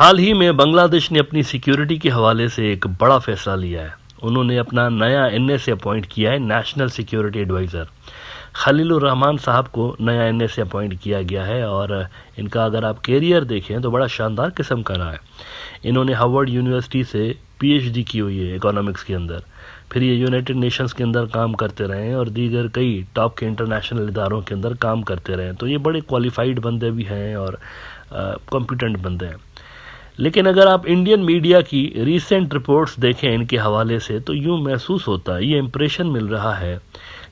حال ہی میں بنگلہ دیش نے اپنی سیکیورٹی کے حوالے سے ایک بڑا فیصلہ لیا ہے. انہوں نے اپنا نیا NSA اپوائنٹ کیا ہے، نیشنل سیکیورٹی ایڈوائزر. خلیل الرحمان صاحب کو نیا NSA اپوائنٹ کیا گیا ہے، اور ان کا اگر آپ کیریئر دیکھیں تو بڑا شاندار قسم کا رہا ہے. انہوں نے ہارورڈ یونیورسٹی سے PhD کی ہوئی ہے اکنامکس کے اندر. پھر یہ یونائٹڈ نیشنز کے اندر کام کرتے رہے ہیں اور دیگر کئی ٹاپ کے انٹرنیشنل اداروں کے اندر کام کرتے رہے ہیں. تو یہ بڑے کوالیفائڈ بندے بھی ہیں اور کمپیٹنٹ بندے ہیں. لیکن اگر آپ انڈین میڈیا کی ریسنٹ رپورٹس دیکھیں ان کے حوالے سے تو یوں محسوس ہوتا ہے، یہ امپریشن مل رہا ہے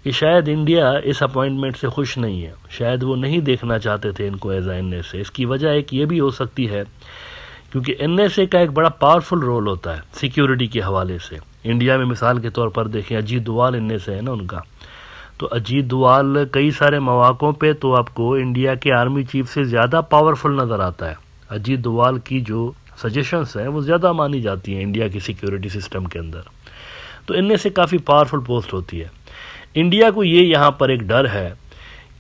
کہ شاید انڈیا اس اپوائنٹمنٹ سے خوش نہیں ہے. شاید وہ نہیں دیکھنا چاہتے تھے ان کو ایز اے NSA. اس کی وجہ ایک یہ بھی ہو سکتی ہے کیونکہ NSA کا ایک بڑا پاورفل رول ہوتا ہے سیکیورٹی کے حوالے سے. انڈیا میں مثال کے طور پر دیکھیں، اجیت دوال NSA ہے نا ان کا. تو اجیت دوال کئی سارے مواقعوں پہ تو آپ کو انڈیا کے آرمی چیف سے زیادہ پاورفل نظر آتا ہے. اجیت دوال کی جو سجیشنز ہیں وہ زیادہ مانی جاتی ہیں انڈیا کی سیکیورٹی سسٹم کے اندر. تو NSA کافی پاورفل پوسٹ ہوتی ہے. انڈیا کو یہ یہاں پر ایک ڈر ہے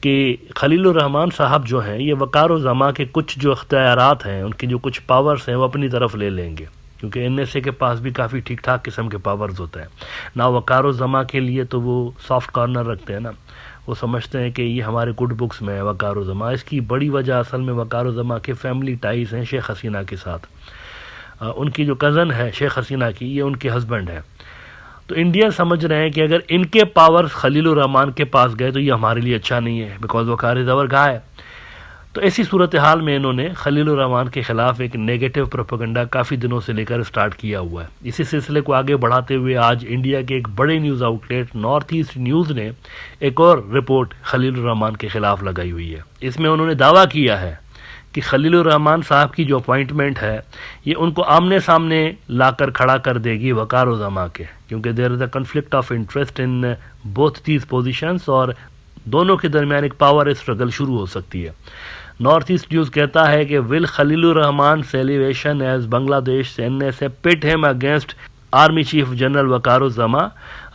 کہ خلیل الرحمان صاحب جو ہیں یہ وقار و زما کے کچھ جو اختیارات ہیں، ان کی جو کچھ پاورز ہیں وہ اپنی طرف لے لیں گے، کیونکہ NSA کے پاس بھی کافی ٹھیک ٹھاک قسم کے پاورز ہوتے ہیں. نہ وقار و زما کے لیے تو وہ سافٹ کارنر رکھتے ہیں نا، وہ سمجھتے ہیں کہ یہ ہمارے گڈ بکس میں ہے وقار و زما. اس کی بڑی وجہ اصل میں وقار و زما کے فیملی ٹائز ہیں شیخ حسینہ کے ساتھ. ان کی جو کزن ہے شیخ حسینہ کی، یہ ان کے ہسبینڈ ہے. تو انڈین سمجھ رہے ہیں کہ اگر ان کے پاورز خلیل الرحمان کے پاس گئے تو یہ ہمارے لیے اچھا نہیں ہے، بیکاز وقار زور گاہ ہے. تو ایسی صورتحال میں انہوں نے خلیل الرحمان کے خلاف ایک نیگیٹو پروپیگنڈا کافی دنوں سے لے کر سٹارٹ کیا ہوا ہے. اسی سلسلے کو آگے بڑھاتے ہوئے آج انڈیا کے ایک بڑے news outlet north east news نے ایک اور رپورٹ خلیل الرحمان کے خلاف لگائی ہوئی ہے. اس میں انہوں نے دعویٰ کیا ہے کہ خلیل الرحمان صاحب کی جو اپوائنٹمنٹ ہے یہ ان کو آمنے سامنے لا کر کھڑا کر دے گی وقار و زما کے، کیونکہ there is a conflict of interest in both these positions, اور دونوں کے درمیان ایک پاور اسٹرگل شروع ہو سکتی ہے. نارتھ ایسٹ نیوز کہتا ہے کہ ول خلیل الرحمان سیلیویشن ایز بنگلہ دیش NSA پٹ ہم اگینسٹ آرمی چیف جنرل وقار زما.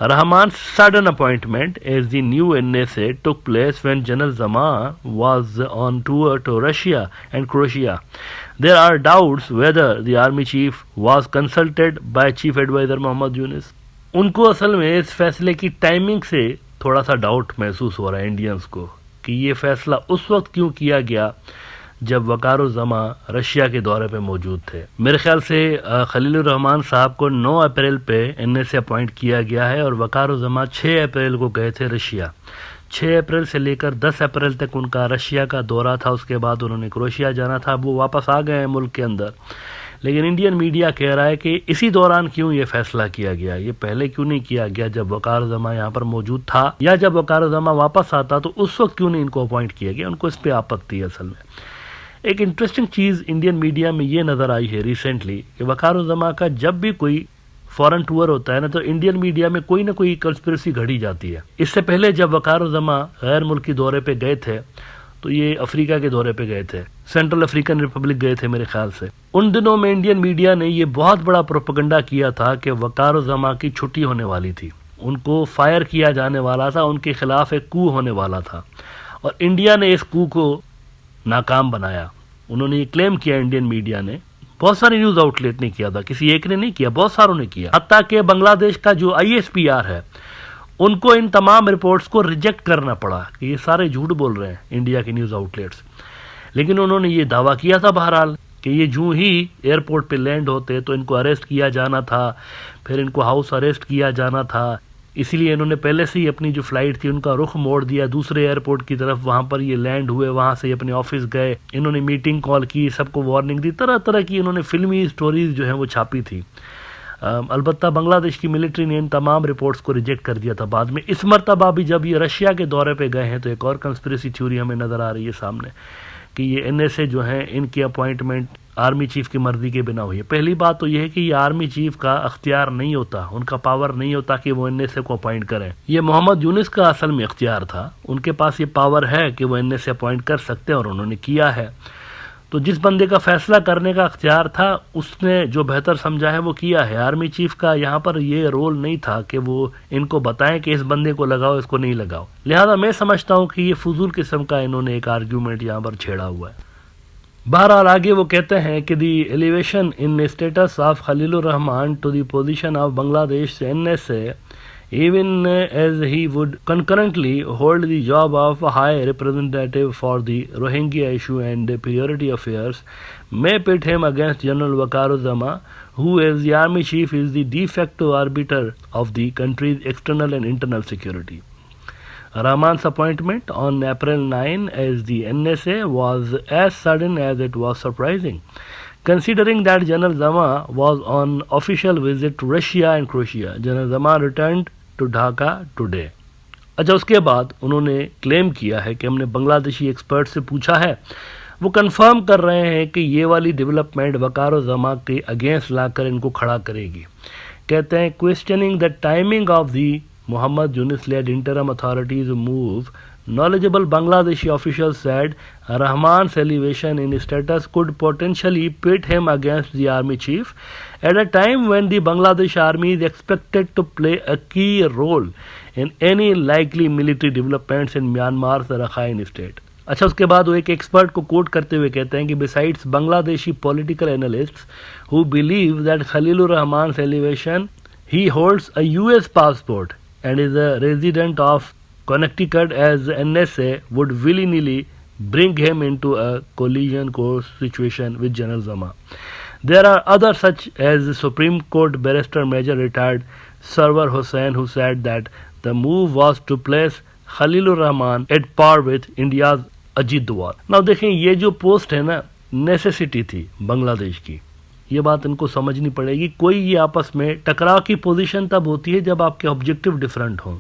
Rahman's sudden appointment as the new NSA took place when General Zama was on tour to Russia and Croatia. There are doubts whether the army chief was consulted by Chief Advisor Mohammad Yunus. ان کو اصل میں اس فیصلے کی timing سے تھوڑا سا doubt محسوس ہو رہا ہے انڈینز کو کہ یہ فیصلہ اس وقت کیوں کیا گیا جب وقار زما رشیا کے دورے پہ موجود تھے. میرے خیال سے خلیل الرحمان صاحب کو 9 اپریل پہ NSA اپوائنٹ کیا گیا ہے، اور وقار زما 6 اپریل کو گئے تھے رشیا. 6 اپریل سے لے کر 10 اپریل تک ان کا رشیا کا دورہ تھا. اس کے بعد انہوں نے کروشیا جانا تھا. وہ واپس آ گئے ہیں ملک کے اندر، لیکن انڈین میڈیا کہہ رہا ہے کہ اسی دوران کیوں یہ فیصلہ کیا گیا، یہ پہلے کیوں نہیں کیا گیا جب وقار زما یہاں پر موجود تھا، یا جب وقار زما واپس آتا تو اس وقت کیوں نہیں ان کو اپوائنٹ کیا گیا. ان کو اس پہ آپتی ہے. اصل میں ایک انٹرسٹنگ چیز انڈین میڈیا میں یہ نظر آئی ہے ریسنٹلی کہ وقار زما کا جب بھی کوئی فورن ٹور ہوتا ہے نا تو انڈین میڈیا میں کوئی نہ کوئی کنسپریسی گھڑی جاتی ہے. اس سے پہلے جب وقار زما غیر ملکی دورے پہ گئے تھے تو یہ افریقہ کے دورے پہ گئے تھے، سینٹرل افریقن ریپبلک گئے تھے میرے خیال سے. ان دنوں میں انڈین میڈیا نے یہ بہت بڑا پروپیگنڈا کیا تھا کہ وقار زما کی چھٹی ہونے والی تھی، ان کو فائر کیا جانے والا تھا، ان کے خلاف ایک کو ہونے والا تھا، اور انڈیا نے اس کو ناکام بنایا. انہوں نے یہ کلیم کیا انڈین میڈیا نے. بہت ساری نیوز آؤٹ لیٹ نے کیا تھا، کسی ایک نے نہیں کیا، بہت ساروں نے کیا. حتیٰ کہ بنگلہ دیش کا جو ISPR ہے ان کو ان تمام رپورٹس کو ریجیکٹ کرنا پڑا کہ یہ سارے جھوٹ بول رہے ہیں انڈیا کے نیوز آؤٹ لیٹس. لیکن انہوں نے یہ دعویٰ کیا تھا بہرحال کہ یہ جو ہی ایئرپورٹ پہ لینڈ ہوتے تو ان کو اریسٹ کیا جانا تھا، پھر ان کو ہاؤس اریسٹ کیا جانا تھا. اسی لیے انہوں نے پہلے سے ہی اپنی جو فلائٹ تھی ان کا رخ موڑ دیا دوسرے ایئرپورٹ کی طرف. وہاں پر یہ لینڈ ہوئے، وہاں سے اپنے آفس گئے، انہوں نے میٹنگ کال کی، سب کو وارننگ دی، طرح طرح کی انہوں نے فلمی سٹوریز جو ہیں وہ چھاپی تھی. البتہ بنگلہ دیش کی ملٹری نے ان تمام رپورٹس کو ریجیکٹ کر دیا تھا بعد میں. اس مرتبہ بھی جب یہ رشیا کے دورے پہ گئے ہیں تو ایک اور کنسپریسی تھیوری ہمیں نظر آ رہی ہے سامنے کہ یہ NSA جو ہیں ان کی اپوائنٹمنٹ آرمی چیف کی مرضی کے بنا ہوئی ہے. پہلی بات تو یہ ہے کہ یہ آرمی چیف کا اختیار نہیں ہوتا، ان کا پاور نہیں ہوتا کہ وہ NSA کو اپوائنٹ کریں. یہ محمد یونس کا اصل میں اختیار تھا، ان کے پاس یہ پاور ہے کہ وہ NSA اپوائنٹ کر سکتے ہیں، اور انہوں نے کیا ہے. تو جس بندے کا فیصلہ کرنے کا اختیار تھا اس نے جو بہتر سمجھا ہے وہ کیا ہے. آرمی چیف کا یہاں پر یہ رول نہیں تھا کہ وہ ان کو بتائیں کہ اس بندے کو لگاؤ، اس کو نہیں لگاؤ. لہذا میں سمجھتا ہوں کہ یہ فضول قسم کا انہوں نے ایک آرگیومنٹ یہاں پر چھیڑا ہوا ہے. بہرحال آگے وہ کہتے ہیں کہ the elevation in status of Khalilur Rahman to the position of Bangladesh NSA even as he would concurrently hold the job of High Representative for the Rohingya issue and priority affairs may pit him against General Waqar-uz-Zaman, who as the army chief is the de facto arbiter of the country's external and internal security. Rahman's appointment on April 9 as the NSA was as sudden as it was surprising, considering that General Zaman was on official visit to Russia and Croatia. General Zaman returned to Dhaka today. اچھا اس کے بعد انہوں نے کلیم کیا ہے کہ ہم نے بنگلہ دیشی ایکسپرٹ سے پوچھا ہے، وہ کنفرم کر رہے ہیں کہ یہ والی ڈیولپمنٹ وقار-uz-Zaman کے اگینسٹ لا کر ان کو کھڑا کرے گی. کہتے ہیں questioning the timing of the Muhammad Yunus led interim authorities move, knowledgeable Bangladeshi officials said Rahman's elevation in status could potentially pit him against the army chief at a time when the Bangladesh army is expected to play a key role in any likely military developments in Myanmar's Rakhine state. اچھا اس کے بعد وہ ایک expert کو کوٹ کرتے ہوئے کہتے ہیں کہ besides Bangla political analysts who believe that Khalil Rahman's elevation, he holds a US passport and is a resident of Connecticut, as NSA would willy-nilly bring him into a collision course situation with General Zaman. There are others such as Supreme Court Barrister Major retired Sarwar Hussain, who said that the move was to place Khalil Rahman at par with India's Ajit Doval. Now دیکھیں یہ جو post ہے نا necessity تھی بنگلہ دیش کی، یہ بات ان کو سمجھنی پڑے گی. کوئی یہ آپس میں ٹکراؤ کی پوزیشن تب ہوتی ہے جب آپ کے آبجیکٹو ڈیفرنٹ ہوں.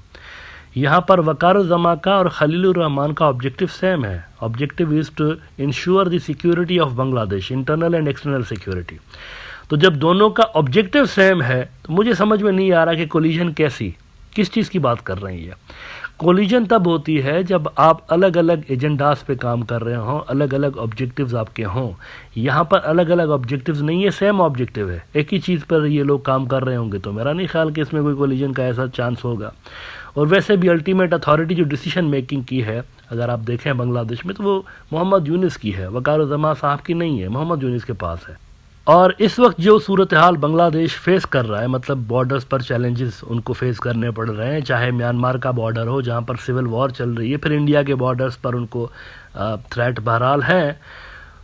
یہاں پر وقار-uz-Zaman کا اور خلیل الرحمان کا آبجیکٹو سیم ہے. Objective is to ensure the security of Bangladesh, internal and external security. تو جب دونوں کا آبجیکٹو سیم ہے تو مجھے سمجھ میں نہیں آ رہا کہ کولیجن کس چیز کی بات کر رہی ہے. کولیجن تب ہوتی ہے جب آپ الگ الگ ایجنڈاز پہ کام کر رہے ہوں، الگ الگ آبجیکٹیوز آپ کے ہوں. یہاں پر الگ الگ آبجیکٹیوز نہیں ہے، سیم آبجیکٹیو ہے، ایک ہی چیز پر یہ لوگ کام کر رہے ہوں گے، تو میرا نہیں خیال کہ اس میں کوئی کولیجن کا ایسا چانس ہوگا. اور ویسے بھی الٹیمیٹ اتھارٹی جو ڈیسیشن میکنگ کی ہے اگر آپ دیکھیں بنگلہ دیش میں تو وہ محمد یونس کی ہے، وقار-uz-Zaman صاحب کی نہیں ہے، محمد یونس کے پاس ہے. اور اس وقت جو صورتحال بنگلہ دیش فیس کر رہا ہے، مطلب بارڈرز پر چیلنجز ان کو فیس کرنے پڑ رہے ہیں، چاہے میانمار کا بارڈر ہو جہاں پر سول وار چل رہی ہے، پھر انڈیا کے بارڈرز پر ان کو تھریٹ بہرحال ہیں.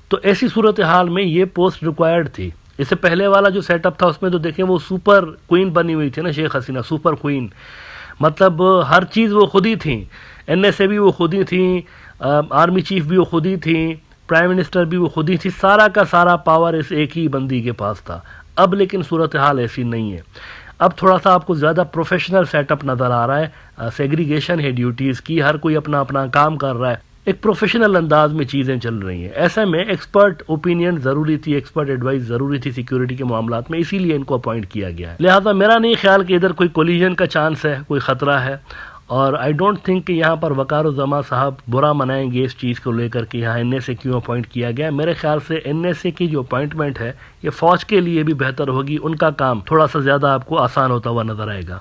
تو ایسی صورتحال میں یہ پوسٹ ریکوائرڈ تھی. اس سے پہلے والا جو سیٹ اپ تھا اس میں تو دیکھیں وہ سپر کوئین بنی ہوئی تھی نا شیخ حسینہ، سپر کوئین، مطلب ہر چیز وہ خود ہی تھیں. NSA بھی وہ خود ہی تھیں، آرمی چیف بھی وہ خود ہی تھیں، پرائم منسٹر بھی وہ خود ہی تھی، سارا کا سارا پاور اس ایک ہی بندی کے پاس تھا. اب لیکن صورتحال ایسی نہیں ہے. اب تھوڑا سا آپ کو زیادہ پروفیشنل سیٹ اپ نظر آ رہا ہے، سیگریگیشن ہے ڈیوٹیز کی، ہر کوئی اپنا اپنا کام کر رہا ہے، ایک پروفیشنل انداز میں چیزیں چل رہی ہیں. ایسے میں ایکسپرٹ اوپینین ضروری تھی، ایکسپرٹ ایڈوائز ضروری تھی سیکیورٹی کے معاملات میں، اسی لیے ان کو اپوائنٹ کیا گیا ہے. لہٰذا میرا نہیں خیال کہ ادھر کوئی کولیجن کا چانس ہے، کوئی خطرہ ہے. اور آئی ڈونٹ تھنک کہ یہاں پر وقار-uz-Zaman صاحب برا منائیں گے اس چیز کو لے کر کہ یہاں NSA کیوں اپوائنٹ کیا گیا. میرے خیال سے NSA کی جو اپوائنٹمنٹ ہے یہ فوج کے لیے بھی بہتر ہوگی، ان کا کام تھوڑا سا زیادہ آپ کو آسان ہوتا ہوا نظر آئے گا.